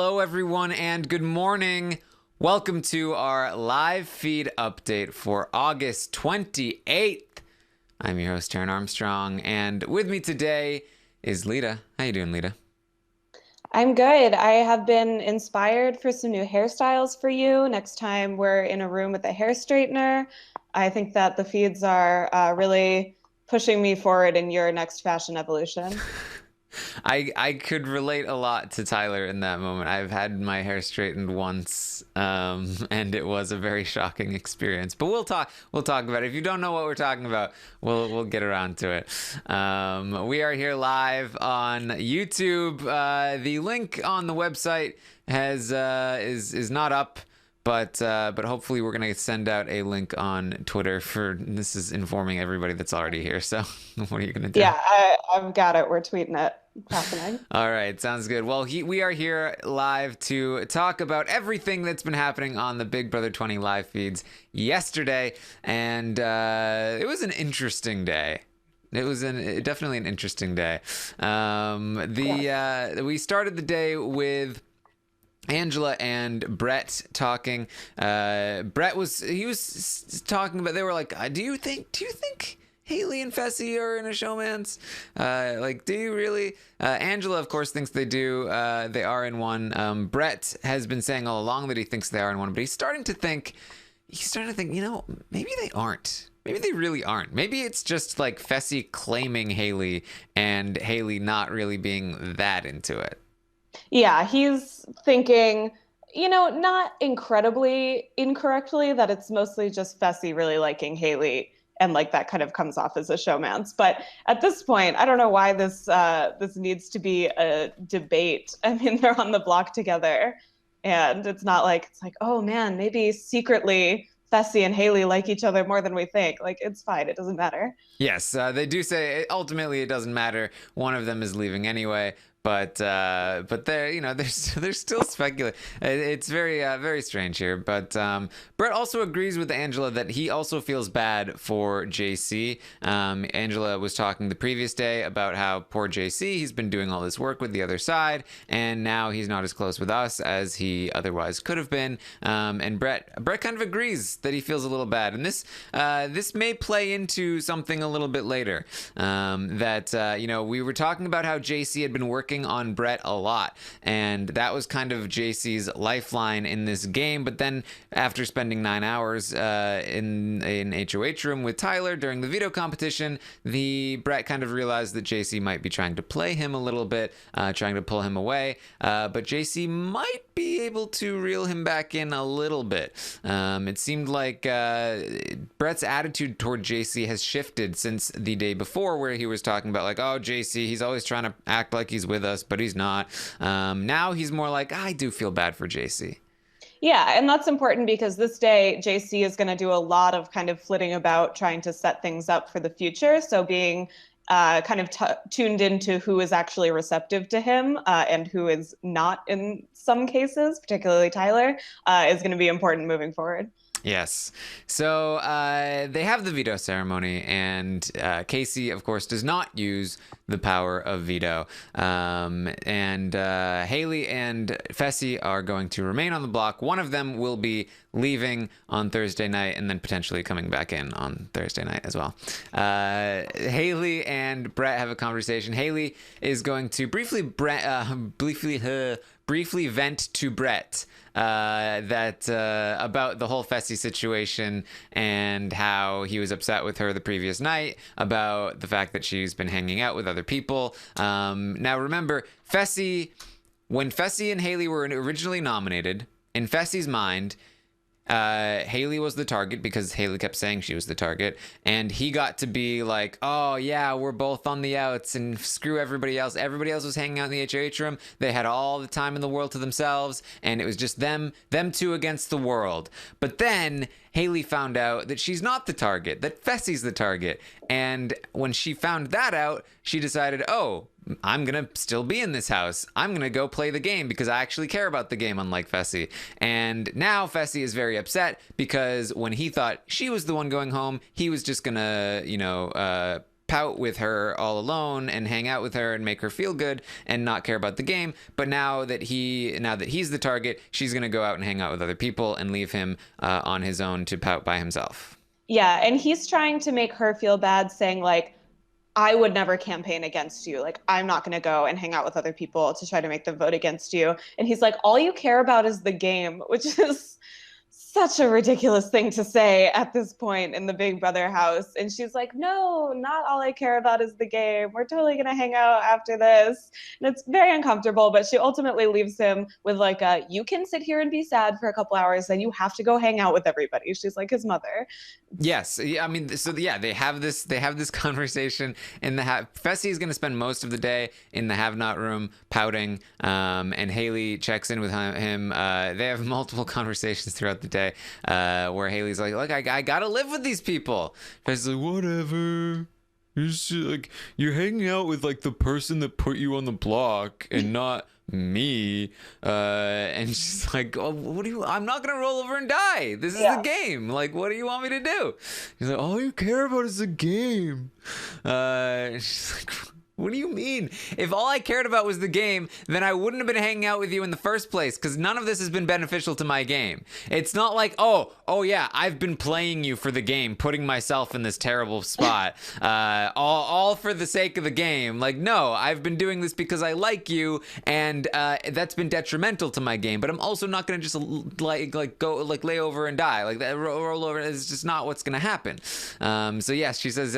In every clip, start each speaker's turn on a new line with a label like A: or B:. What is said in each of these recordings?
A: Hello, everyone, and good morning. Welcome to our live feed update for August 28th. I'm your host, Taran Armstrong, and with me today is Lita. How you doing, Lita?
B: I'm good. I have been inspired for some new hairstyles for you. Next time we're in a room with a hair straightener, I think that the feeds are really pushing me forward in your next fashion evolution.
A: I could relate a lot to Tyler in that moment. I've had my hair straightened once, and it was a very shocking experience. But we'll talk about it. If you don't know what we're talking about, we'll get around to it. We are here live on YouTube. The link on the website has is not up. But hopefully we're gonna send out a link on Twitter for this is informing everybody that's already here. So what are you gonna do?
B: Yeah, I've got it. We're tweeting it. It's happening.
A: All right, sounds good. Well, we are here live to talk about everything that's been happening on the Big Brother 20 live feeds yesterday, and it was an interesting day. It was definitely an interesting day. We started the day with Angela and Brett talking. Brett was talking about. They were like, "Do you think Haleigh and Fessy are in a showmance? Do you really?" Angela, of course, thinks they do. They are in one. Brett has been saying all along that he thinks they are in one, but he's starting to think. Maybe they aren't. Maybe they really aren't. Maybe it's just like Fessy claiming Haleigh and Haleigh not really being that into it.
B: Yeah, he's thinking, not incredibly incorrectly that it's mostly just Fessy really liking Haleigh and like that kind of comes off as a showmance. But at this point, I don't know why this needs to be a debate. I mean, they're on the block together and it's like, oh man, maybe secretly Fessy and Haleigh like each other more than we think. Like it's fine, it doesn't matter.
A: Yes, they do say ultimately it doesn't matter. One of them is leaving anyway, but they're still speculating. It's very strange here. But Brett also agrees with Angela that he also feels bad for JC. Angela was talking the previous day about how poor JC, he's been doing all this work with the other side, and now he's not as close with us as he otherwise could have been. And Brett kind of agrees that he feels a little bad, and this may play into something a little bit later. We were talking about how JC had been working on Brett a lot, and that was kind of JC's lifeline in this game. But then after spending 9 hours in an HOH room with Tyler during the veto competition, the Brett kind of realized that JC might be trying to play him a little bit, trying to pull him away, but JC might be able to reel him back in a little bit. It seemed like Brett's attitude toward JC has shifted since the day before, where he was talking about like, oh, JC, he's always trying to act like he's with us, but he's not. Now he's more like, I do feel bad for JC.
B: Yeah, and that's important because this day JC is going to do a lot of kind of flitting about trying to set things up for the future. So being kind of tuned into who is actually receptive to him and who is not in some cases, particularly Tyler, is going to be important moving forward.
A: Yes. So they have the veto ceremony, and Kaycee, of course, does not use the power of veto. And Haleigh and Fessy are going to remain on the block. One of them will be leaving on Thursday night and then potentially coming back in on Thursday night as well. Haleigh and Brett have a conversation. Haleigh is going to briefly vent to Brett about the whole Fessy situation and how he was upset with her the previous night about the fact that she's been hanging out with other people. Now remember, when Fessy and Haleigh were originally nominated, in Fessy's mind, Haleigh was the target because Haleigh kept saying she was the target, and he got to be like, oh yeah, we're both on the outs and screw everybody else. Everybody else was hanging out in the HOH room. They had all the time in the world to themselves, and it was just them two against the world. But then Haleigh found out that she's not the target, that Fessy's the target. And when she found that out, she decided, oh, I'm going to still be in this house. I'm going to go play the game because I actually care about the game, unlike Fessy. And now Fessy is very upset because when he thought she was the one going home, he was just going to, pout with her all alone and hang out with her and make her feel good and not care about the game. But now that he's the target, she's going to go out and hang out with other people and leave him on his own to pout by himself.
B: Yeah, and he's trying to make her feel bad, saying like, I would never campaign against you. Like, I'm not going to go and hang out with other people to try to make them vote against you. And he's like, all you care about is the game, which is such a ridiculous thing to say at this point in the Big Brother house. And she's like, no, not all I care about is the game. We're totally going to hang out after this. And it's very uncomfortable, but she ultimately leaves him with like you can sit here and be sad for a couple hours, then you have to go hang out with everybody. She's like his mother.
A: Yes. I mean, so yeah, they have this conversation in the Fessy is going to spend most of the day in the have-not room pouting, and Haleigh checks in with him. They have multiple conversations throughout the day where Haley's like, look, I gotta live with these people. Fessy's like, whatever. You're hanging out with like the person that put you on the block and not me. And she's like, oh, I'm not gonna roll over and die. This is the game. Like, what do you want me to do? He's like, all you care about is the game. She's like, what do you mean? If all I cared about was the game, then I wouldn't have been hanging out with you in the first place, because none of this has been beneficial to my game. It's not like, oh yeah, I've been playing you for the game, putting myself in this terrible spot, all for the sake of the game. Like, no, I've been doing this because I like you, and that's been detrimental to my game. But I'm also not going to just go lay over and die. Like that roll over is just not what's going to happen. So yes, she says,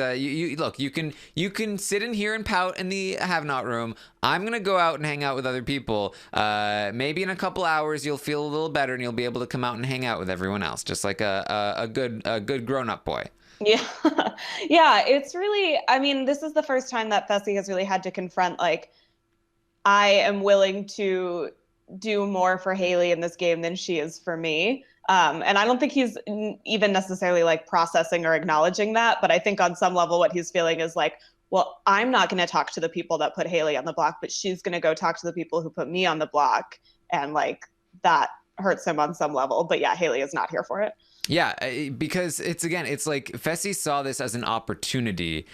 A: look, you can sit in here and pout in the have-not room. I'm gonna go out and hang out with other people. Maybe in a couple hours you'll feel a little better and you'll be able to come out and hang out with everyone else, just like a good grown-up boy.
B: Yeah. Yeah, it's really, I mean, this is the first time that Fessy has really had to confront, like, I am willing to do more for Haleigh in this game than she is for me. And I don't think he's even necessarily like processing or acknowledging that, but I think on some level what he's feeling is like, well, I'm not going to talk to the people that put Haleigh on the block, but she's going to go talk to the people who put me on the block. And like that hurts him on some level. But yeah, Haleigh is not here for it. Yeah,
A: because it's like Fessy saw this as an opportunity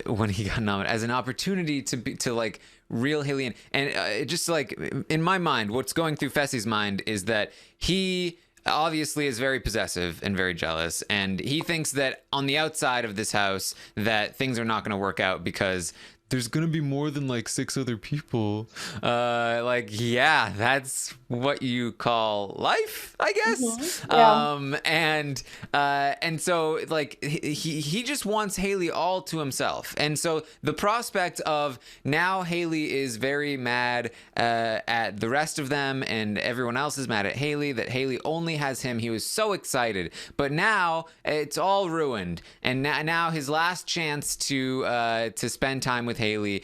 A: when he got nominated, as an opportunity to like reel Haleigh in. And just like in my mind, what's going through Fessy's mind is that he obviously is very possessive and very jealous, and he thinks that on the outside of this house that things are not going to work out because there's gonna be more than like 6 other people. Like, yeah, that's what you call life, I guess. Mm-hmm. Yeah. And so like he just wants Haleigh all to himself. And so the prospect of now Haleigh is very mad at the rest of them, and everyone else is mad at Haleigh, that Haleigh only has him. He was so excited, but now it's all ruined. And now his last chance to spend time with Haleigh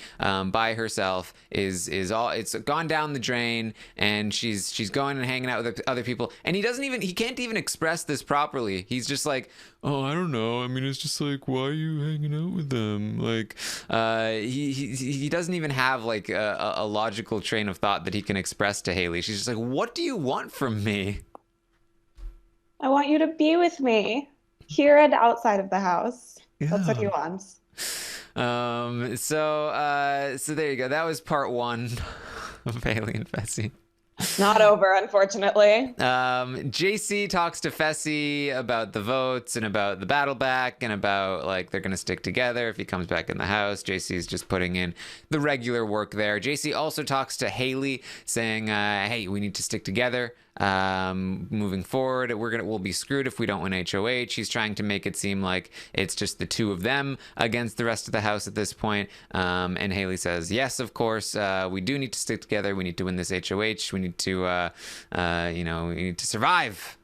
A: by herself is all, it's gone down the drain, and she's going and hanging out with other people, and he can't even express this properly. He's just like, oh, I don't know, I mean, it's just like, why are you hanging out with them? Like he doesn't even have like a logical train of thought that he can express to Haleigh. She's just like, what do you want from me?
B: I want you to be with me here and outside of the house. Yeah. That's what he wants.
A: So there you go. That was part 1 of Haleigh and Fessy.
B: Not over, unfortunately.
A: JC talks to Fessy about the votes and about the battle back and about like they're gonna stick together if he comes back in the house. JC's just putting in the regular work there. JC also talks to Haleigh, saying, hey, we need to stick together. Moving forward, we'll be screwed if we don't win HOH. He's trying to make it seem like it's just the 2 of them against the rest of the house at this point. And Haleigh says, yes, of course, we do need to stick together. We need to win this HOH. We need to, we need to survive.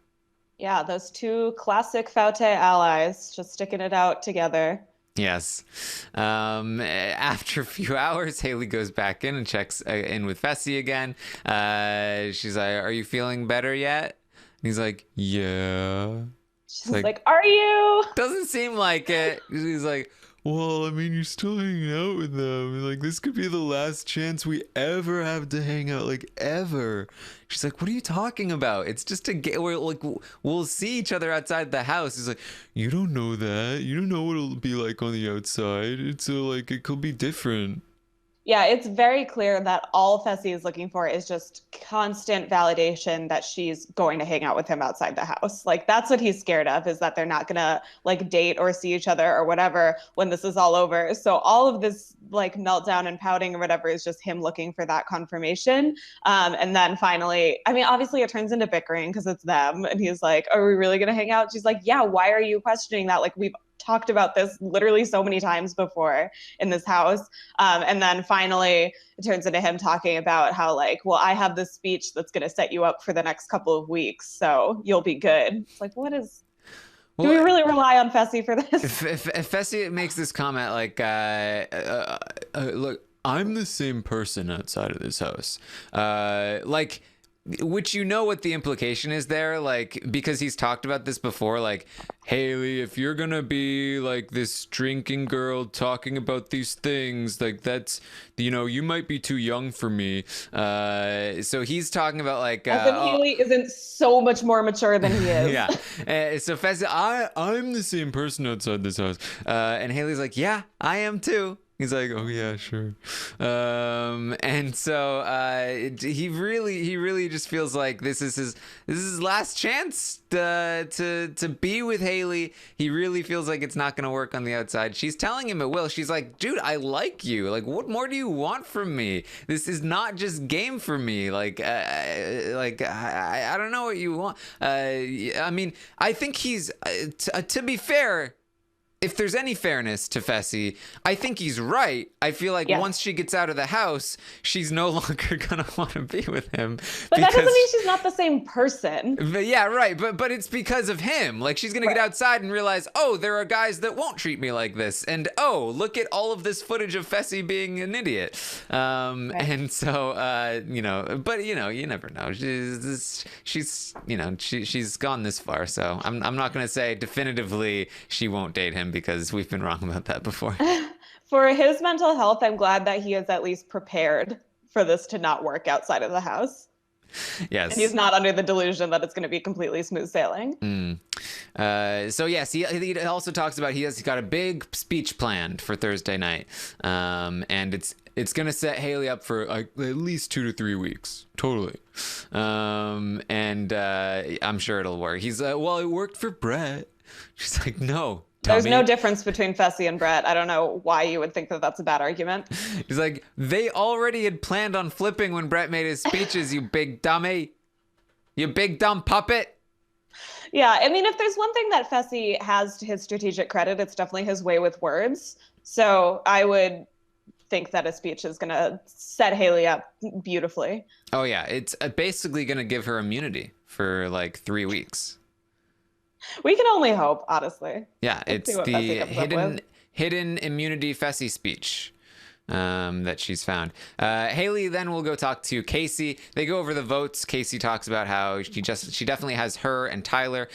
B: Yeah, those 2 classic Faute allies just sticking it out together.
A: Yes. After a few hours, Haleigh goes back in and checks in with Fessy again. She's like, are you feeling better yet? And he's like, yeah.
B: She's like, are you?
A: Doesn't seem like it. He's like, well, I mean, you're still hanging out with them. Like, this could be the last chance we ever have to hang out, like, ever. She's like, what are you talking about? It's just a game. We're like, we'll see each other outside the house. He's like, you don't know that. You don't know what it'll be like on the outside. It's like, it could be different.
B: Yeah, it's very clear that all Fessy is looking for is just constant validation that she's going to hang out with him outside the house. Like, that's what he's scared of, is that they're not gonna like date or see each other or whatever when this is all over. So all of this like meltdown and pouting or whatever is just him looking for that confirmation. And then finally, I mean, obviously it turns into bickering because it's them. And he's like, are we really gonna hang out? She's like, yeah, why are you questioning that? Like, we've talked about this literally so many times before in this house. And then finally, it turns into him talking about how, like, well, I have this speech that's going to set you up for the next couple of weeks, so you'll be good. It's like, what is... Well, do we really rely on Fessy for this?
A: If Fessy makes this comment like, look, I'm the same person outside of this house. Like... Which, you know what the implication is there, like, because he's talked about this before, like, Haleigh, if you're gonna be like this drinking girl talking about these things, like, that's, you know, you might be too young for me. So he's talking about like,
B: Haleigh isn't so much more mature than he is.
A: Yeah. So Fessy, I'm the same person outside this house, and Haleigh's like, yeah, I am too. He's like, oh yeah, sure. And so he really just feels like this is his last chance to be with Haleigh. He really feels like it's not going to work on the outside. She's telling him it will. She's like, dude, I like you. Like, what more do you want from me? This is not just game for me. Like I don't know what you want. I mean, I think he's to be fair, if there's any fairness to Fessy, I think he's right. I feel like once she gets out of the house, she's no longer gonna want to be with him.
B: But that doesn't mean she's not the same person.
A: But yeah, right. But it's because of him. Like, she's gonna get outside and realize, oh, there are guys that won't treat me like this, and oh, look at all of this footage of Fessy being an idiot. And so you know, but you know, you never know. She's you know, she's gone this far, so I'm not gonna say definitively she won't date him, because we've been wrong about that before.
B: For his mental health, I'm glad that he is at least prepared for this to not work outside of the house.
A: Yes.
B: And he's not under the delusion that it's going to be completely smooth sailing.
A: So yes, he also talks about he's got a big speech planned for Thursday night. And it's going to set Haleigh up for at least 2 to 3 weeks. Totally. And I'm sure it'll work. He's well, it worked for Brett. She's like, no.
B: There's no difference between Fessy and Brett. I don't know why you would think that that's a bad argument.
A: He's like, they already had planned on flipping when Brett made his speeches, you big dummy. You big dumb puppet.
B: Yeah, I mean, if there's one thing that Fessy has to his strategic credit, it's definitely his way with words. So I would think that a speech is going to set Haleigh up beautifully.
A: Oh, yeah. It's basically going to give her immunity for like 3 weeks.
B: We can only hope, honestly.
A: Yeah, it's the hidden immunity Fessy speech that she's found. Haleigh then will go talk to Kaycee. They go over the votes. Kaycee talks about how she definitely has her and Tyler.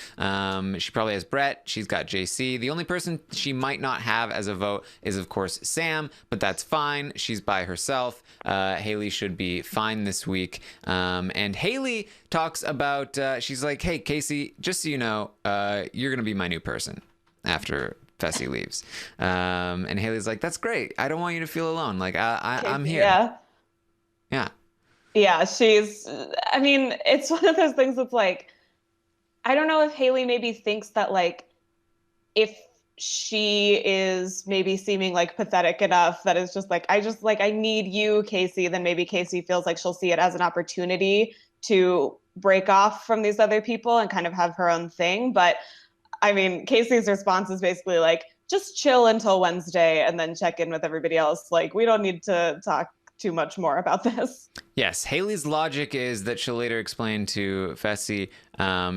A: She probably has Brett. She's got JC. The only person she might not have as a vote is, of course, Sam, but that's fine. She's by herself. Haleigh should be fine this week. And Haleigh talks about, she's like, hey, Kaycee, just so you know, you're going to be my new person after Fessy leaves. And Haleigh's like, that's great. I don't want you to feel alone. Like, I'm here.
B: Yeah, I mean, it's one of those things that's like, I don't know if Haleigh maybe thinks that, like, if she is maybe seeming like pathetic enough that it's just like, I need you, Kaycee, then maybe Kaycee feels like she'll see it as an opportunity to break off from these other people and kind of have her own thing. But I mean, Kaycee's response is basically like, just chill until Wednesday and then check in with everybody else. Like, we don't need to talk too much more about this.
A: Yes, Haleigh's logic is that she'll later explain to Fessy.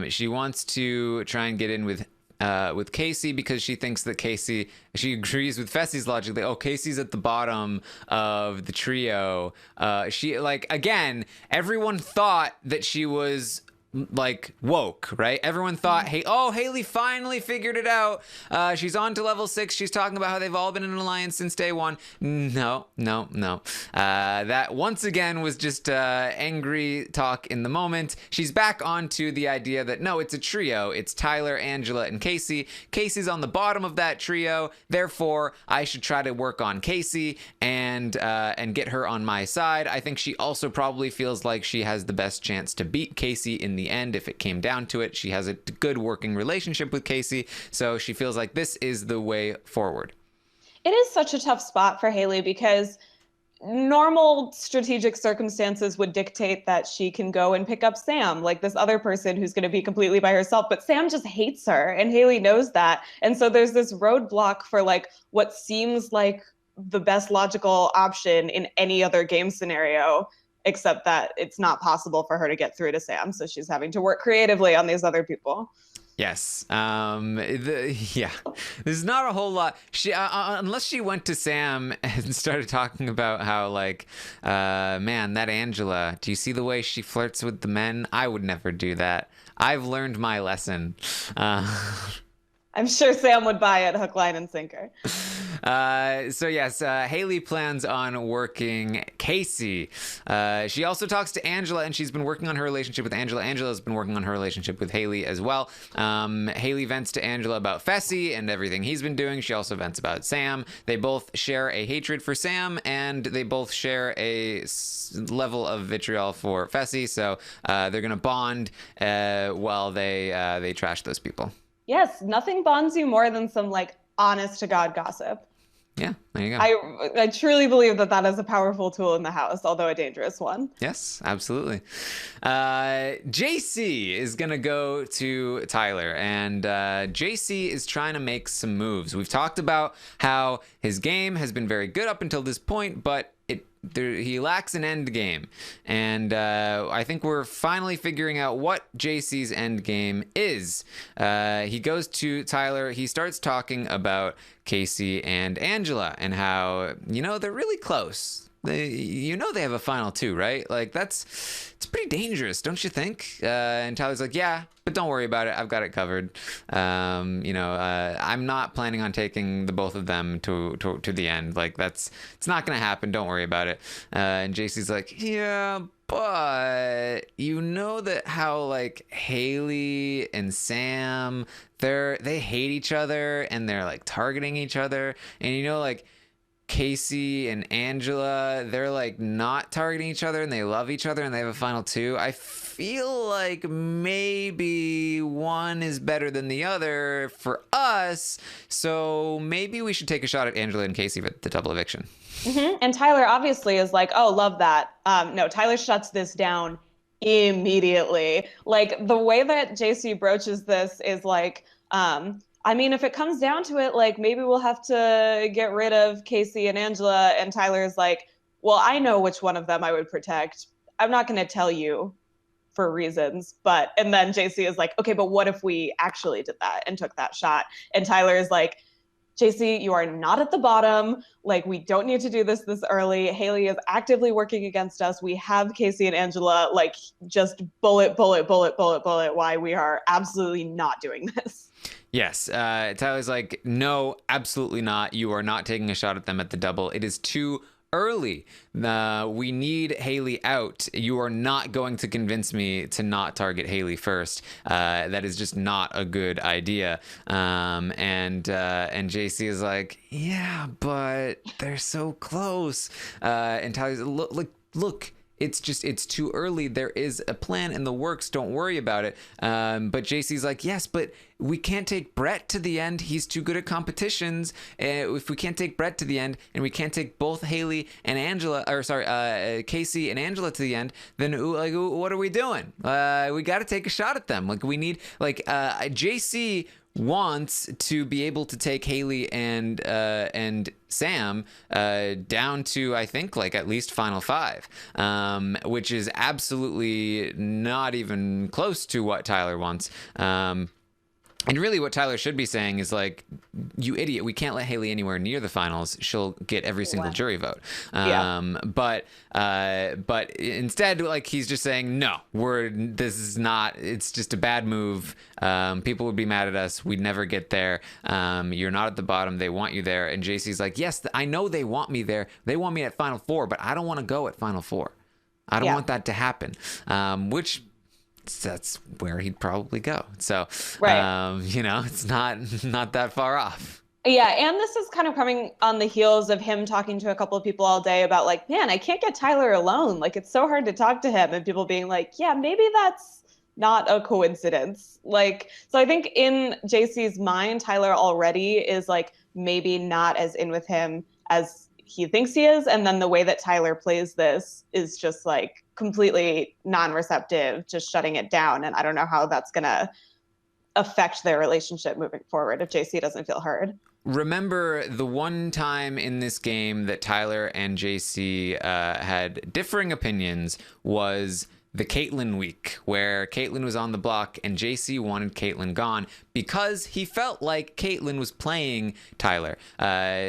A: She wants to try and get in with Kaycee because she thinks that she agrees with Fessy's logic that, Kaycee's at the bottom of the trio. Again, everyone thought that she was like woke, right? Everyone thought, hey, oh, Haleigh finally figured it out. She's on to level 6. She's talking about how they've all been in an alliance since day one. No. That once again was just angry talk in the moment. She's back onto the idea that no, it's a trio. It's Tyler, Angela, and Kaycee. Kaycee's on the bottom of that trio. Therefore, I should try to work on Kaycee and get her on my side. I think she also probably feels like she has the best chance to beat Kaycee in the end if it came down to it. She has a good working relationship with Kaycee, so she feels like this is the way forward.
B: It is such a tough spot for Haleigh because normal strategic circumstances would dictate that she can go and pick up Sam, like this other person who's going to be completely by herself. But Sam just hates her, and Haleigh knows that. And so there's this roadblock for like what seems like the best logical option in any other game scenario, except that it's not possible for her to get through to Sam. So she's having to work creatively on these other people.
A: Yes. There's not a whole lot. She unless she went to Sam and started talking about how like, man, that Angela, do you see the way she flirts with the men? I would never do that. I've learned my lesson.
B: I'm sure Sam would buy it hook, line, and sinker.
A: So yes, Haleigh plans on working Kaycee. She also talks to Angela, and she's been working on her relationship with Angela. Angela's been working on her relationship with Haleigh as well. Haleigh vents to Angela about Fessy and everything he's been doing. She also vents about Sam. They both share a hatred for Sam, and they both share a level of vitriol for Fessy. So they're gonna bond while they trash those people.
B: Yes, nothing bonds you more than some like honest to God gossip.
A: Yeah, there you go.
B: I truly believe that is a powerful tool in the house, although a dangerous one.
A: Yes, absolutely. JC is going to go to Tyler, and JC is trying to make some moves. We've talked about how his game has been very good up until this point, but he lacks an end game, and I think we're finally figuring out what JC's end game is. He goes to Tyler. He starts talking about Kaycee and Angela and how, they're really close. They have a final 2, right? Like it's pretty dangerous, don't you think? And Tyler's like, yeah, but don't worry about it. I've got it covered. I'm not planning on taking the both of them to the end. Like it's not gonna happen. Don't worry about it. And JC's like, yeah, but that how like Haleigh and Sam, they hate each other and they're like targeting each other, and like Kaycee and Angela, they're like not targeting each other and they love each other and they have a final 2. I feel like maybe one is better than the other for us, so maybe we should take a shot at Angela and Kaycee for the double eviction.
B: Mm-hmm. And Tyler obviously is like, oh, love that. No, Tyler shuts this down immediately. Like the way that JC broaches this is like, if it comes down to it, like maybe we'll have to get rid of Kaycee and Angela. And Tyler's like, well, I know which one of them I would protect. I'm not going to tell you for reasons. And then JC is like, okay, but what if we actually did that and took that shot? And Tyler is like, JC, you are not at the bottom. Like, we don't need to do this early. Haleigh is actively working against us. We have Kaycee and Angela, like, just bullet why we are absolutely not doing this.
A: Yes. Tyler's like, no, absolutely not. You are not taking a shot at them at the double. It is too early. We need Haleigh out. You are not going to convince me to not target Haleigh first. That is just not a good idea. And JC is like, yeah, but they're so close. And Tyler's look. It's too early. There is a plan in the works. Don't worry about it. But JC's like, yes, but we can't take Brett to the end. He's too good at competitions. If we can't take Brett to the end, and we can't take both Kaycee and Angela to the end, then what are we doing? We got to take a shot at them. Like we need JC wants to be able to take Haleigh and Sam down to, I think, like at least final 5, which is absolutely not even close to what Tyler wants. And really what Tyler should be saying is like, you idiot, we can't let Haleigh anywhere near the finals. She'll get every single jury vote. But instead, like, he's just saying, no, this is not, it's just a bad move. People would be mad at us. We'd never get there. You're not at the bottom. They want you there. And JC's like, yes, I know they want me there. They want me at Final Four, but I don't want to go at Final Four. I don't want that to happen. Which... that's where he'd probably go. So, it's not that far off.
B: Yeah, and this is kind of coming on the heels of him talking to a couple of people all day about like, man, I can't get Tyler alone. Like, it's so hard to talk to him, and people being like, yeah, maybe that's not a coincidence. Like, so I think in JC's mind, Tyler already is like maybe not as in with him as he thinks he is. And then the way that Tyler plays this is just like completely non-receptive, just shutting it down. And I don't know how that's going to affect their relationship moving forward if JC doesn't feel heard.
A: Remember the one time in this game that Tyler and JC had differing opinions was the Kaitlyn week, where Kaitlyn was on the block and JC wanted Kaitlyn gone because he felt like Kaitlyn was playing Tyler.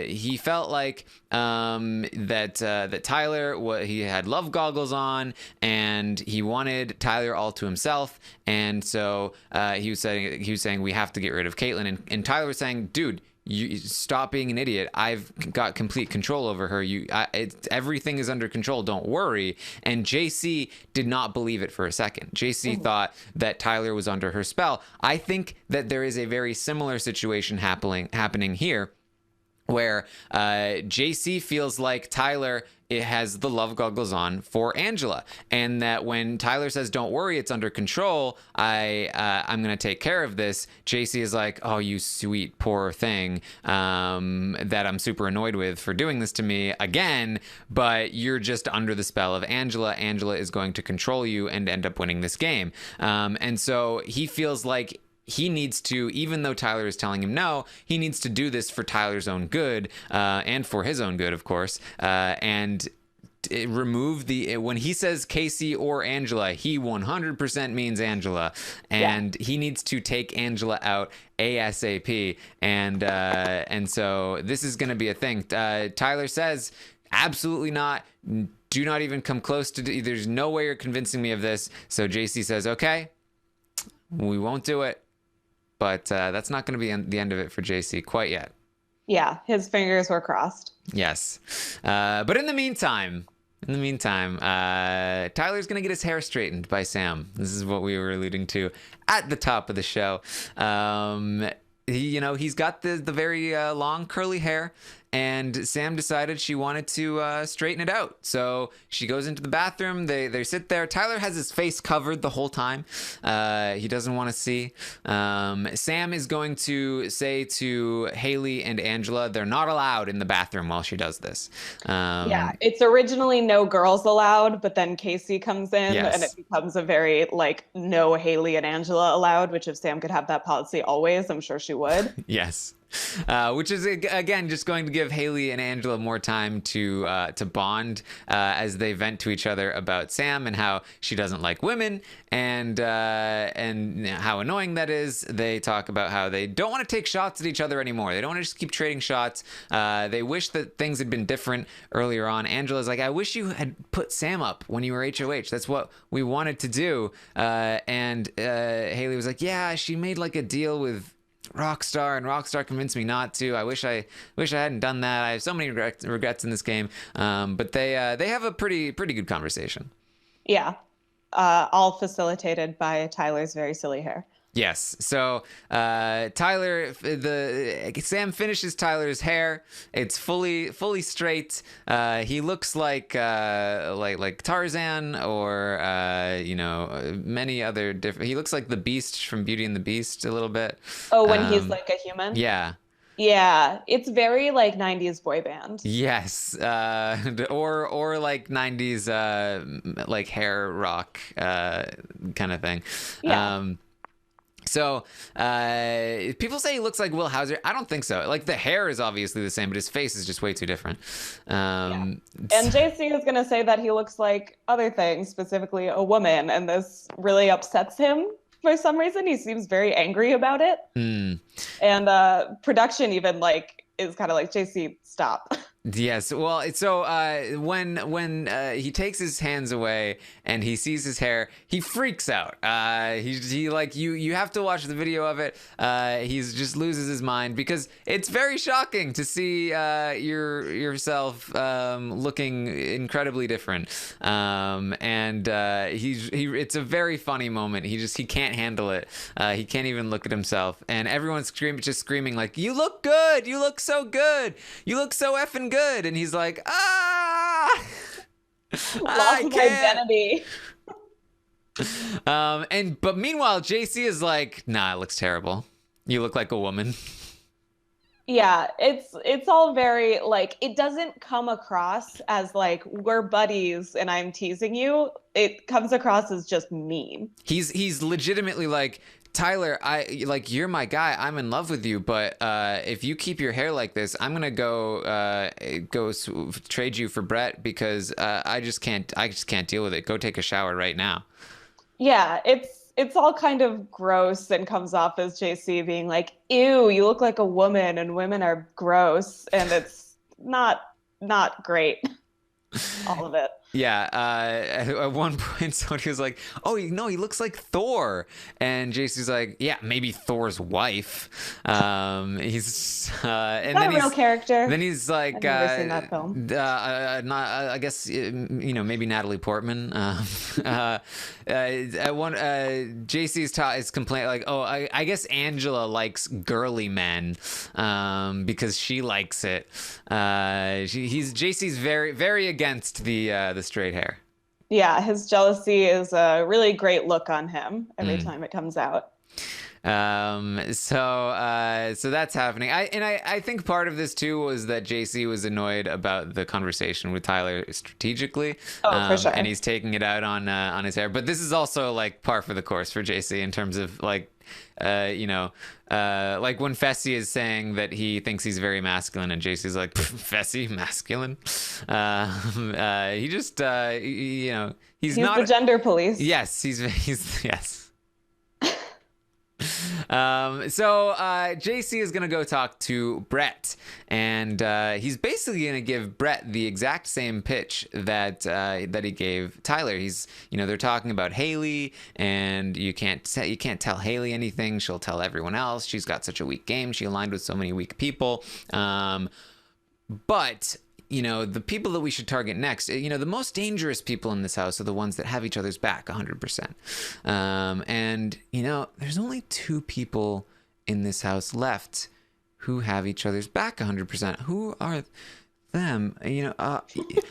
A: He felt like that Tyler, he had love goggles on and he wanted Tyler all to himself. And so he was saying we have to get rid of Kaitlyn. And Tyler was saying, dude, you stop being an idiot. I've got complete control over her. Everything is under control. Don't worry. And JC did not believe it for a second. JC thought that Tyler was under her spell. I think that there is a very similar situation happening here, where JC feels like Tyler has the love goggles on for Angela, and that when Tyler says, don't worry, it's under control, I'm going to take care of this, JC is like, oh, you sweet poor thing that I'm super annoyed with for doing this to me again, but you're just under the spell of Angela. Angela is going to control you and end up winning this game. And so he feels like he needs to, even though Tyler is telling him no, he needs to do this for Tyler's own good, and for his own good, of course, and remove when he says Kaycee or Angela, he 100% means Angela, and he needs to take Angela out ASAP, and so this is going to be a thing. Tyler says, absolutely not. Do not even come close to, there's no way you're convincing me of this. So JC says, okay, we won't do it. But that's not going to be the end of it for JC quite yet.
B: Yeah, his fingers were crossed.
A: Yes. But in the meantime, Tyler's going to get his hair straightened by Sam. This is what we were alluding to at the top of the show. He's got the very long curly hair, and Sam decided she wanted to straighten it out. So she goes into the bathroom. They sit there. Tyler has his face covered the whole time. He doesn't want to see. Sam is going to say to Haleigh and Angela, they're not allowed in the bathroom while she does this.
B: It's originally no girls allowed, but then Kaycee comes in, and it becomes a very like no Haleigh and Angela allowed, which if Sam could have that policy always, I'm sure she would.
A: Yes. Which is, again, just going to give Haleigh and Angela more time to bond as they vent to each other about Sam and how she doesn't like women, and how annoying that is. They talk about how they don't want to take shots at each other anymore. They don't want to just keep trading shots. They wish that things had been different earlier on. Angela's like, I wish you had put Sam up when you were HOH. That's what we wanted to do. And Haleigh was like, yeah, she made like a deal with Rockstar, and Rockstar convinced me not to. I wish I hadn't done that. I have so many regrets in this game. But they have a pretty good conversation.
B: Yeah, all facilitated by Tyler's very silly hair.
A: Yes. So Sam finishes Tyler's hair. It's fully straight. He looks like Tarzan, or many other different. He looks like the Beast from Beauty and the Beast a little bit.
B: Oh, when he's like a human.
A: Yeah.
B: Yeah, it's very like 90s boy band.
A: Yes, or like 90s like hair rock kind of thing.
B: Yeah.
A: So people say he looks like Will Hauser. I don't think so. Like, the hair is obviously the same, but his face is just way too different.
B: And JC is going to say that he looks like other things, specifically a woman, and this really upsets him for some reason he seems very angry about it.
A: Mm.
B: And production even like is kind of like, JC, stop.
A: Yes. Well, so when he takes his hands away and he sees his hair, he freaks out. He like you have to watch the video of it. He's just loses his mind because it's very shocking to see yourself looking incredibly different. And it's a very funny moment. He can't handle it. He can't even look at himself, and everyone's screaming like, "You look good! You look so good! You look so effing good!" And he's like,
B: lost my identity.
A: But meanwhile, JC is like, nah, it looks terrible. You look like a woman.
B: Yeah, it's all very like, it doesn't come across as like we're buddies and I'm teasing you. It comes across as just mean.
A: He's legitimately like, Tyler, you're my guy. I'm in love with you, but if you keep your hair like this, I'm gonna go trade you for Brett because I just can't deal with it. Go take a shower right now.
B: Yeah, it's all kind of gross and comes off as JC being like, ew, you look like a woman and women are gross, and it's not great. All of it.
A: Yeah, at one point somebody was like, "Oh, no, he looks like Thor," and JC's like, "Yeah, maybe Thor's wife." He's and
B: not
A: then
B: a real character.
A: Then he's like,
B: I've never seen that film.
A: I guess maybe Natalie Portman. At one, JC's is complaining like, "Oh, I guess Angela likes girly men, because she likes it." JC's very very against the straight hair.
B: Yeah, his jealousy is a really great look on him every time it comes out.
A: So that's happening. I think part of this too was that JC was annoyed about the conversation with Tyler strategically.
B: For sure.
A: And he's taking it out on his hair. But this is also like par for the course for JC in terms of like, like when Fessy is saying that he thinks he's very masculine and JC's like, Fessy, masculine? He just, he's not
B: the gender police.
A: Yes, he's yes. So JC is gonna go talk to Brett, and he's basically gonna give Brett the exact same pitch that he gave Tyler. They're talking about Haleigh, and you can't tell Haleigh anything. She'll tell everyone else. She's got such a weak game. She aligned with so many weak people. But the people that we should target next, the most dangerous people in this house are the ones that have each other's back 100%. And, there's only 2 people in this house left who have each other's back 100%. Who are them?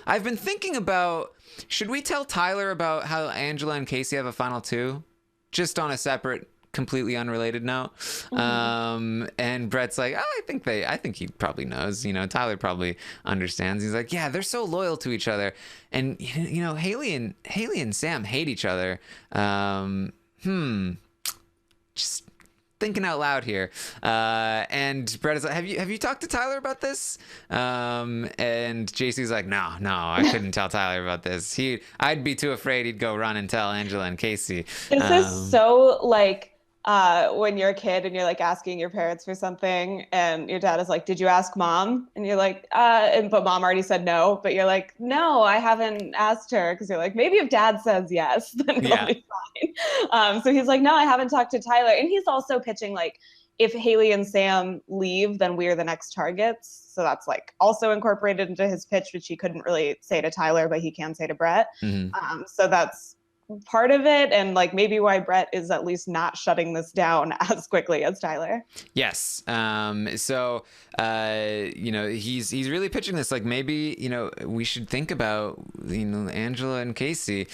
A: I've been thinking about, should we tell Tyler about how Angela and Kaycee have a final 2? Just on a separate, completely unrelated note. And Brett's like, oh, I think he probably knows, Tyler probably understands. He's like, yeah, they're so loyal to each other. And Haleigh and Sam hate each other. Just thinking out loud here. And Brett is like, have you talked to Tyler about this? And JC's like, no, I couldn't tell Tyler about this. I'd be too afraid he'd go run and tell Angela and Kaycee.
B: This is so like, when you're a kid and you're like asking your parents for something and your dad is like, did you ask mom? And you're like, but mom already said no, but you're like, no, I haven't asked her. Cause you're like, maybe if dad says yes, then it'll be fine. So he's like, no, I haven't talked to Tyler. And he's also pitching like, if Haleigh and Sam leave, then we're the next targets. So that's like also incorporated into his pitch, which he couldn't really say to Tyler, but he can say to Brett. So that's part of it, and like maybe why Brett is at least not shutting this down as quickly as Tyler.
A: Yes. So he's really pitching this like, maybe we should think about Angela and Kaycee.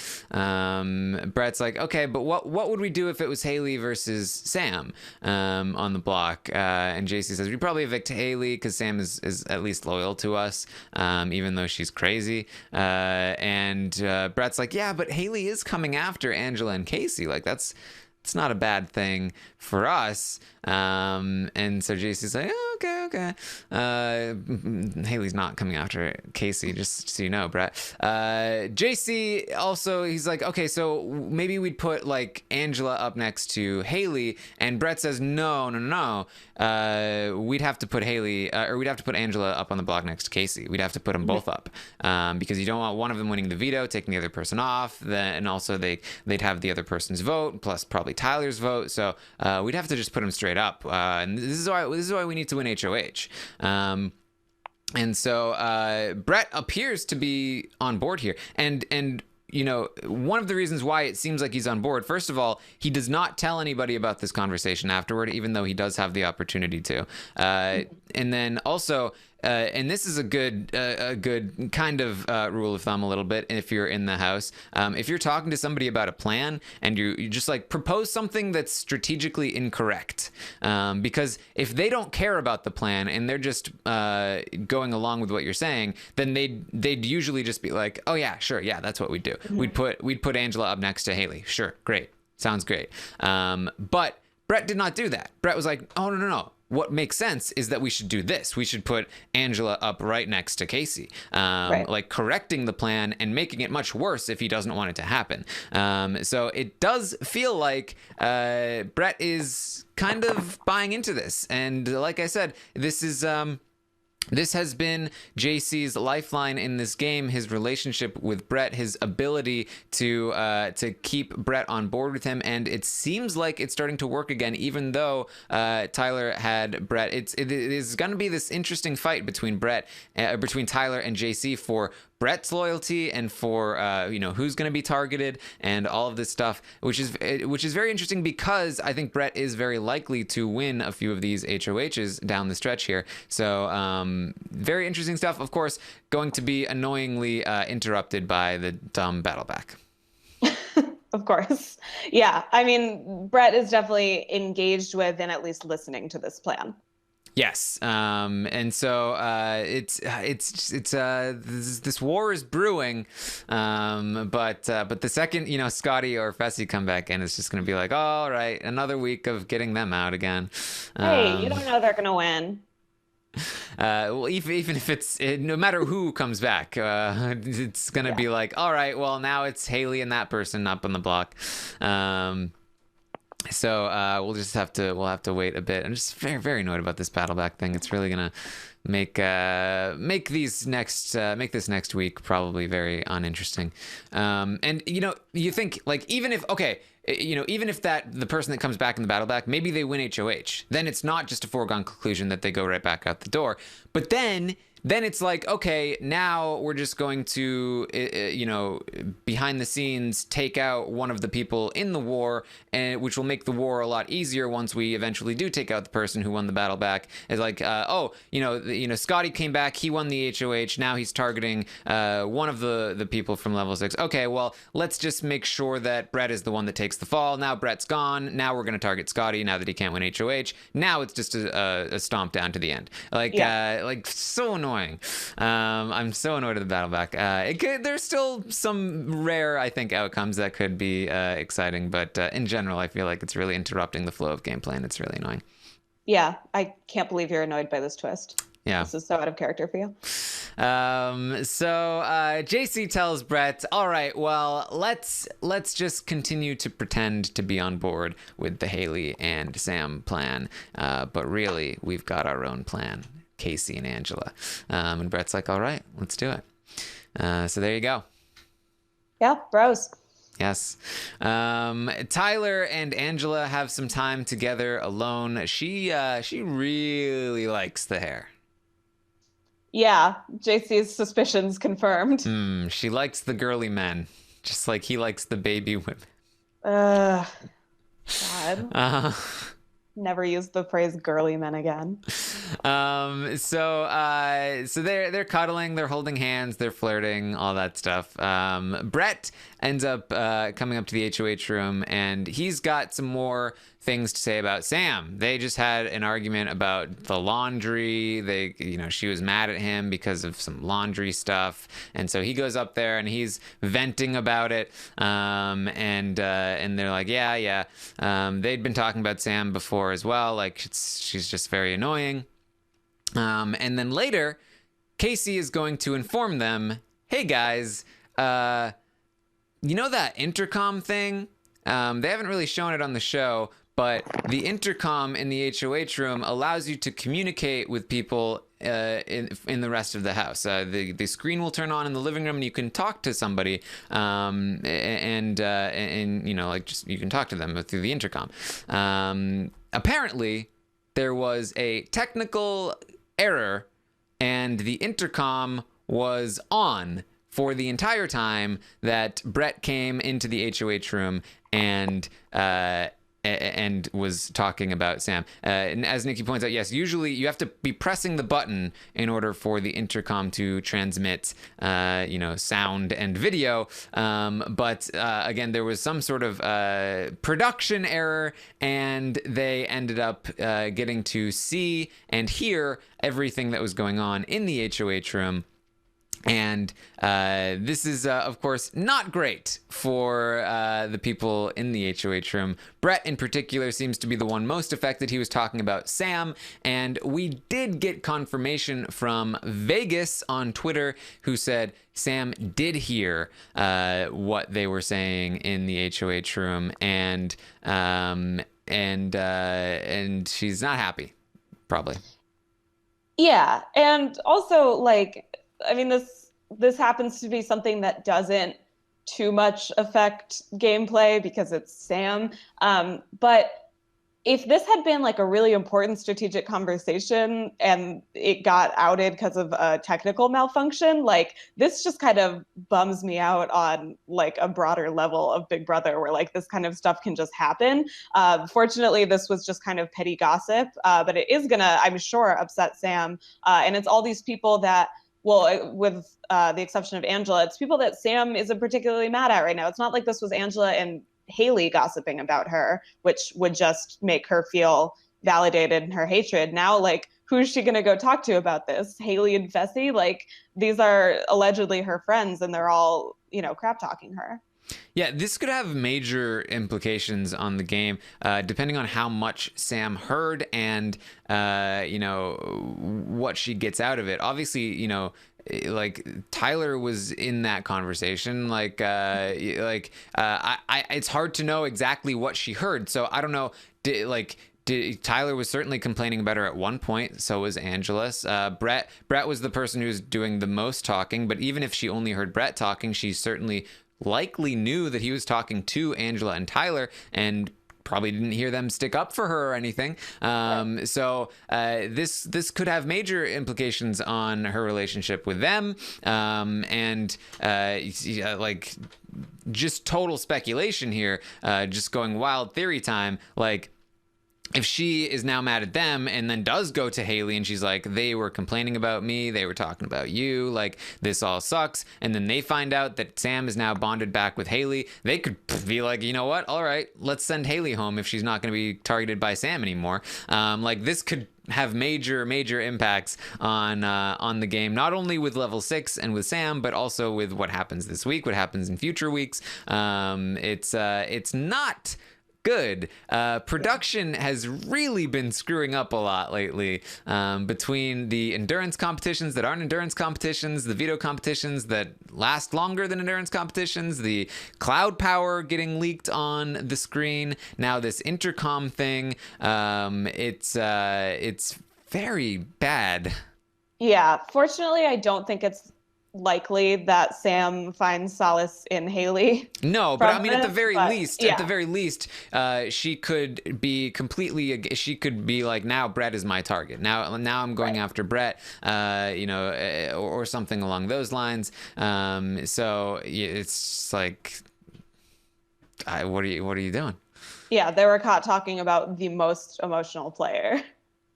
A: Brett's like, okay, but what would we do if it was Haleigh versus Sam on the block? And JC says we probably evict Haleigh because Sam is at least loyal to us, even though she's crazy. And Brett's like, yeah, but Haleigh is coming after Angela and Kaycee. Like it's not a bad thing for us. And so JC's like, oh, okay. Haleigh's not coming after Kaycee, just so you know, Brett. JC also, he's like, okay, so maybe we'd put like Angela up next to Haleigh, and Brett says, no. We'd have to put Haleigh, or we'd have to put Angela up on the block next to Kaycee. We'd have to put them both up, because you don't want one of them winning the veto, taking the other person off. And also they'd have the other person's vote plus probably Tyler's vote. So we'd have to just put them straight up. And this is why we need to win HOH. And so Brett appears to be on board here, and you know, one of the reasons why it seems like he's on board, first of all, he does not tell anybody about this conversation afterward, even though he does have the opportunity to. And then also, and this is a good kind of rule of thumb a little bit if you're in the house. If you're talking to somebody about a plan and you just like propose something that's strategically incorrect, because if they don't care about the plan and they're just going along with what you're saying, then they'd usually just be like, oh yeah, sure, yeah, that's what we'd do. We'd put Angela up next to Haleigh. Sure, great, sounds great. But Brett did not do that. Brett was like, oh no. What makes sense is that we should do this. We should put Angela up right next to Kaycee, like correcting the plan and making it much worse if he doesn't want it to happen. So it does feel like Brett is kind of buying into this. And like I said, this has been JC's lifeline in this game, his relationship with Brett, his ability to keep Brett on board with him, and it seems like it's starting to work again, even though Tyler had Brett. It is going to be this interesting fight between Tyler and JC for Brett's loyalty and for who's going to be targeted and all of this stuff, which is very interesting because I think Brett is very likely to win a few of these HOHs down the stretch here. So very interesting stuff. Of course, going to be annoyingly interrupted by the dumb battleback.
B: Of course, yeah. I mean, Brett is definitely engaged with and at least listening to this plan.
A: Yes, and so this war is brewing, but the second Scottie or Fessy come back in, it's just going to be like, all right, another week of getting them out again.
B: Hey, you don't know they're going to win.
A: Well, even if it's no matter who comes back, it's going to be like, all right, well now it's Haleigh and that person up on the block. So we'll have to wait a bit. I'm just very, very annoyed about this battleback thing. It's really gonna make this next week probably very uninteresting. And you think like even if the person that comes back in the battleback, maybe they win HOH, then it's not just a foregone conclusion that they go right back out the door. But then it's like, okay, now we're just going to, behind the scenes, take out one of the people in the war, and which will make the war a lot easier once we eventually do take out the person who won the battle back. It's like, Scottie came back, he won the HOH, now he's targeting one of the people from level 6. Okay, well, let's just make sure that Brett is the one that takes the fall. Now Brett's gone. Now we're going to target Scottie now that he can't win HOH. Now it's just a stomp down to the end. So annoying. I'm so annoyed at the battleback. There's still some rare, I think, outcomes that could be exciting, but in general, I feel like it's really interrupting the flow of gameplay, and it's really annoying.
B: Yeah, I can't believe you're annoyed by this twist.
A: Yeah.
B: This is so out of character for you.
A: So JC tells Brett, all right, well, let's just continue to pretend to be on board with the Haleigh and Sam plan. But really, we've got our own plan, Kaycee and Angela. And Brett's like, all right, let's do it. So there you go.
B: Yeah, bros.
A: Yes. Tyler and Angela have some time together alone. She really likes the hair.
B: Yeah, JC's suspicions confirmed.
A: She likes the girly men, just like he likes the baby women.
B: God. Never use the phrase "girly men" again.
A: So they're cuddling, they're holding hands, they're flirting, all that stuff. Brett ends up coming up to the HOH room, and he's got some more things to say about Sam. They just had an argument about the laundry. She was mad at him because of some laundry stuff, and so he goes up there and he's venting about it. And they're like, yeah. They'd been talking about Sam before as well. Like she's just very annoying. And then later, Kaycee is going to inform them, hey guys, you know that intercom thing? They haven't really shown it on the show, but the intercom in the HOH room allows you to communicate with people in the rest of the house. The screen will turn on in the living room, and you can talk to somebody, and you know, like, just you can talk to them through the intercom. Apparently, there was a technical error, and the intercom was on for the entire time that Brett came into the HOH room and was talking about Sam. And as Nikki points out, yes, usually you have to be pressing the button in order for the intercom to transmit, you know, sound and video. But again, there was some sort of production error, and they ended up getting to see and hear everything that was going on in the HOH room. And this is, of course, not great for the people in the HOH room. Brett, in particular, seems to be the one most affected. He was talking about Sam, and we did get confirmation from Vegas on Twitter, who said Sam did hear what they were saying in the HOH room, and she's not happy, probably.
B: Yeah, and also, like, I mean, this happens to be something that doesn't too much affect gameplay because it's Sam. But if this had been like a really important strategic conversation and it got outed because of a technical malfunction, like, this just kind of bums me out on like a broader level of Big Brother, where like this kind of stuff can just happen. Fortunately, this was just kind of petty gossip, but it is gonna, I'm sure, upset Sam. And it's all these people that, well, with the exception of Angela, it's people that Sam isn't particularly mad at right now. It's not like this was Angela and Haleigh gossiping about her, which would just make her feel validated in her hatred. Now, like, who's she going to go talk to about this? Haleigh and Fessy? Like, these are allegedly her friends, and they're all, you know, crap talking her.
A: Yeah, this could have major implications on the game, depending on how much Sam heard and, you know, what she gets out of it. Obviously, you know, like, Tyler was in that conversation. It's hard to know exactly what she heard. So I don't know. Tyler was certainly complaining about her at one point. So was Angela's. Brett was the person who was doing the most talking. But even if she only heard Brett talking, she certainly likely knew that he was talking to Angela and Tyler, and probably didn't hear them stick up for her or anything. So this could have major implications on her relationship with them. Like, just total speculation here, just going wild theory time. Like, if she is now mad at them and then does go to Haleigh and she's like, they were complaining about me, they were talking about you, like, this all sucks, and then they find out that Sam is now bonded back with Haleigh, they could be like, you know what, all right, let's send Haleigh home if she's not going to be targeted by Sam anymore. Like, this could have major impacts on the game, not only with level 6 and with Sam, but also with what happens this week, what happens in future weeks. It's not good. Production has really been screwing up a lot lately, between the endurance competitions that aren't endurance competitions, the veto competitions that last longer than endurance competitions, the cloud power getting leaked on the screen, now this intercom thing. It's very bad.
B: Yeah, fortunately, I don't think it's likely that Sam finds solace in Haleigh.
A: No, but I mean, at the very least, she could be completely. She could be like, now Brett is my target. Now I'm going after Brett. You know, or something along those lines. So it's like, what are you doing? Yeah,
B: they were caught talking about the most emotional player,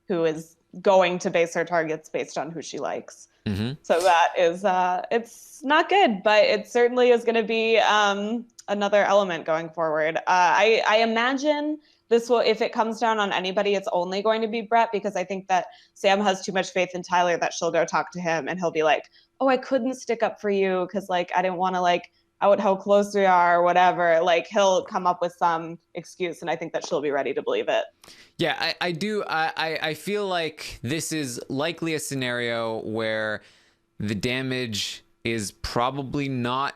B: who is going to base her targets based on who she likes.
A: Mm-hmm.
B: So that is, it's not good, but it certainly is going to be another element going forward. I imagine this will, if it comes down on anybody, it's only going to be Brett, because I think that Sam has too much faith in Tyler that she'll go talk to him and he'll be like, oh, I couldn't stick up for you because, like, I didn't want to, like, out how close we are or whatever, like he'll come up with some excuse, and I think that she'll be ready to believe it.
A: Yeah, I do. I feel like this is likely a scenario where the damage is probably not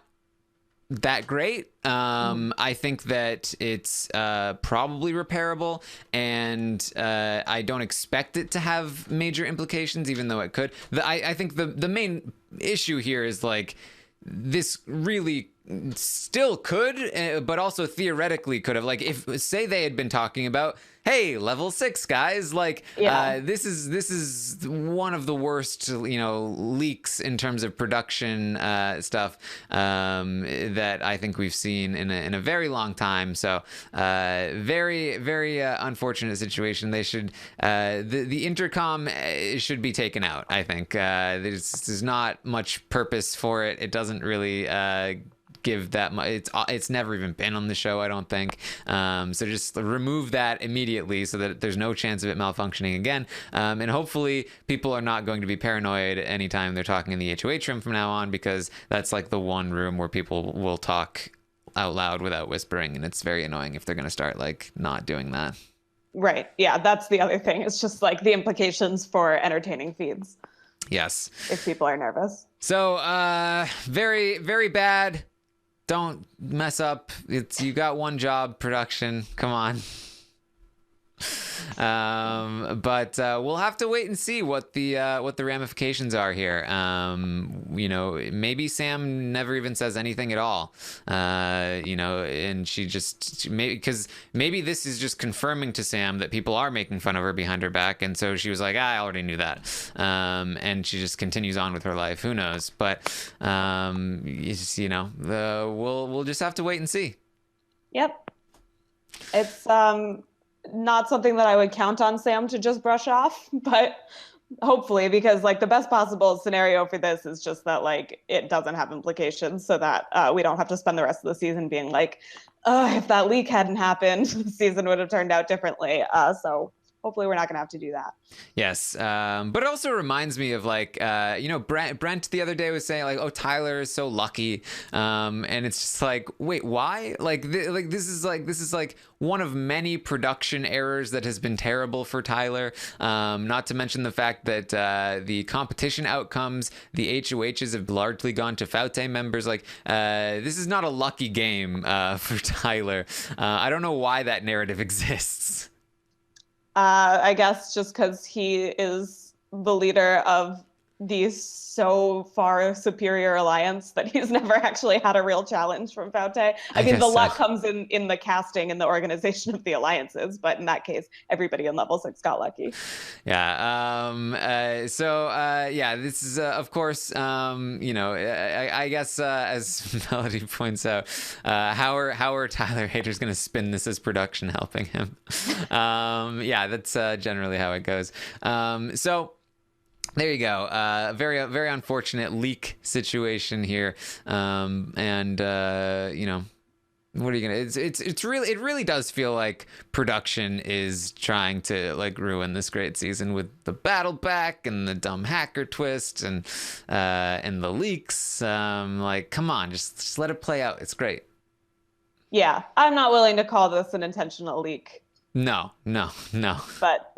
A: that great. I think that it's probably repairable, and I don't expect it to have major implications, even though it could. I think the main issue here is like this really still could, but also theoretically could have. Like, if say they had been talking about, hey, level 6 guys, like this is one of the worst, leaks in terms of production stuff that I think we've seen in a very long time. So very, very unfortunate situation. They should the intercom should be taken out. I think there's not much purpose for it. It doesn't really give that much. It's never even been on the show, I don't think. So just remove that immediately so that there's no chance of it malfunctioning again. And hopefully people are not going to be paranoid anytime they're talking in the HOH room from now on, because that's like the one room where people will talk out loud without whispering, and it's very annoying if they're going to start like not doing that.
B: Right. Yeah, that's the other thing. It's just like the implications for entertaining feeds.
A: Yes.
B: If people are nervous.
A: So very, very bad. Don't mess up. You got one job, production. Come on. But we'll have to wait and see what the ramifications are here. Maybe Sam never even says anything at all. And she just maybe this is just confirming to Sam that people are making fun of her behind her back, and so she was like, I already knew that. And she just continues on with her life. Who knows? But we'll just have to wait and see.
B: Yep. It's not something that I would count on Sam to just brush off, but hopefully, because like the best possible scenario for this is just that like it doesn't have implications, so that we don't have to spend the rest of the season being like, oh, if that leak hadn't happened, the season would have turned out differently. So hopefully we're not going to have to do that.
A: Yes. But it also reminds me of like, Brent the other day was saying like, oh, Tyler is so lucky. And it's just like, wait, why? This is one of many production errors that has been terrible for Tyler. Not to mention the fact that the competition outcomes, the HOHs have largely gone to Faute members. Like, this is not a lucky game for Tyler. I don't know why that narrative exists.
B: I guess just because he is the leader of the so far superior alliance that he's never actually had a real challenge from Faute. I mean, the luck comes in the casting and the organization of the alliances, but in that case, everybody in level 6 got lucky.
A: Yeah. This is, of course, I guess, as Melody points out, how are Tyler haters going to spin this as production helping him? That's generally how it goes. There you go. Very, very unfortunate leak situation here. What are you gonna? It really does feel like production is trying to like ruin this great season with the battle pack and the dumb hacker twist and the leaks. Come on, just let it play out. It's great.
B: Yeah, I'm not willing to call this an intentional leak.
A: No.
B: But.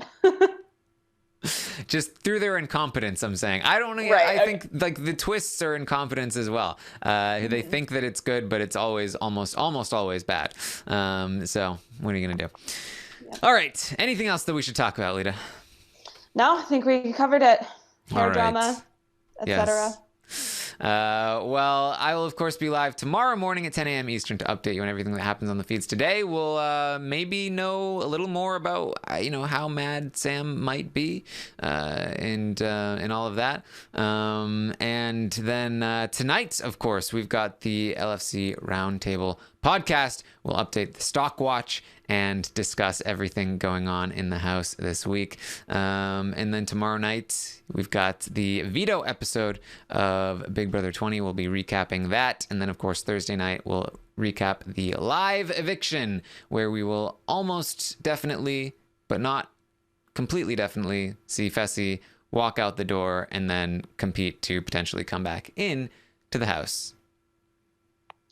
A: Just through their incompetence, I'm saying. I don't know.
B: Right,
A: I think like the twists are incompetence as well. They think that it's good, but it's always almost always bad. So what are you gonna do? Yeah. All right. Anything else that we should talk about, Lita?
B: No, I think we covered it. Hair drama, etc.
A: Yes. Well, I will, of course, be live tomorrow morning at 10 a.m. Eastern to update you on everything that happens on the feeds today. We'll maybe know a little more about, how mad Sam might be and all of that. And then tonight, of course, we've got the LFC Roundtable podcast. We'll update the stock watch and discuss everything going on in the house this week. And then tomorrow night, we've got the veto episode of Big Brother 20. We'll be recapping that. And then, of course, Thursday night, we'll recap the live eviction, where we will almost definitely, but not completely definitely, see Fessy walk out the door and then compete to potentially come back in to the house.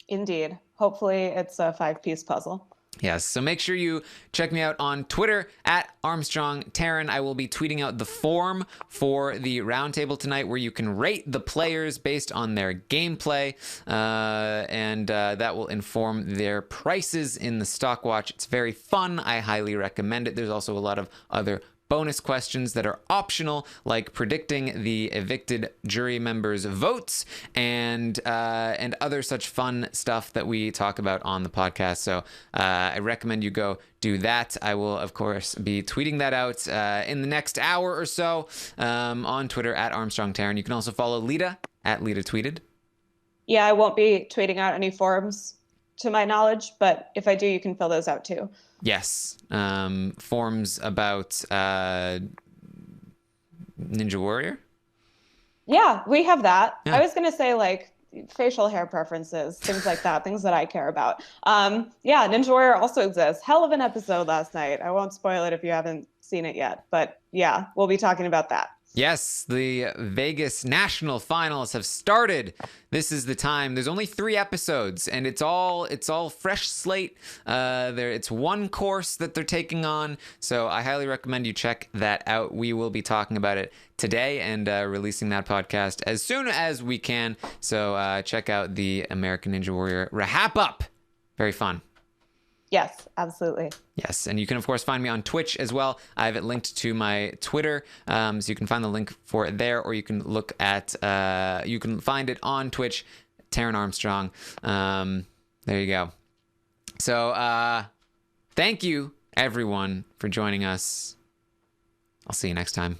B: Indeed. Hopefully it's a 5-piece puzzle.
A: Yes, so make sure you check me out on Twitter at Armstrong Taran. I will be tweeting out the form for the roundtable tonight where you can rate the players based on their gameplay, and that will inform their prices in the stock watch. It's very fun. I highly recommend it. There's also a lot of other bonus questions that are optional, like predicting the evicted jury members' votes and other such fun stuff that we talk about on the podcast. So I recommend you go do that. I will, of course, be tweeting that out in the next hour or so on Twitter at Armstrong Taran. You can also follow Lita at Lita Tweeted.
B: Yeah, I won't be tweeting out any forums to my knowledge, but if I do, you can fill those out too.
A: Yes. Forums about Ninja Warrior?
B: Yeah, we have that.
A: Yeah.
B: I was going to say like facial hair preferences, things like that, things that I care about. Yeah, Ninja Warrior also exists. Hell of an episode last night. I won't spoil it if you haven't seen it yet, but yeah, we'll be talking about that.
A: Yes, the Vegas National Finals have started. This is the time. There's only 3 episodes, and it's all fresh slate. It's one course that they're taking on, so I highly recommend you check that out. We will be talking about it today and releasing that podcast as soon as we can. So check out the American Ninja Warrior Rahap Up. Very fun.
B: Yes, absolutely.
A: Yes, and you can, of course, find me on Twitch as well. I have it linked to my Twitter, so you can find the link for it there, or you can look at, you can find it on Twitch, Taran Armstrong. There you go. So, thank you, everyone, for joining us. I'll see you next time.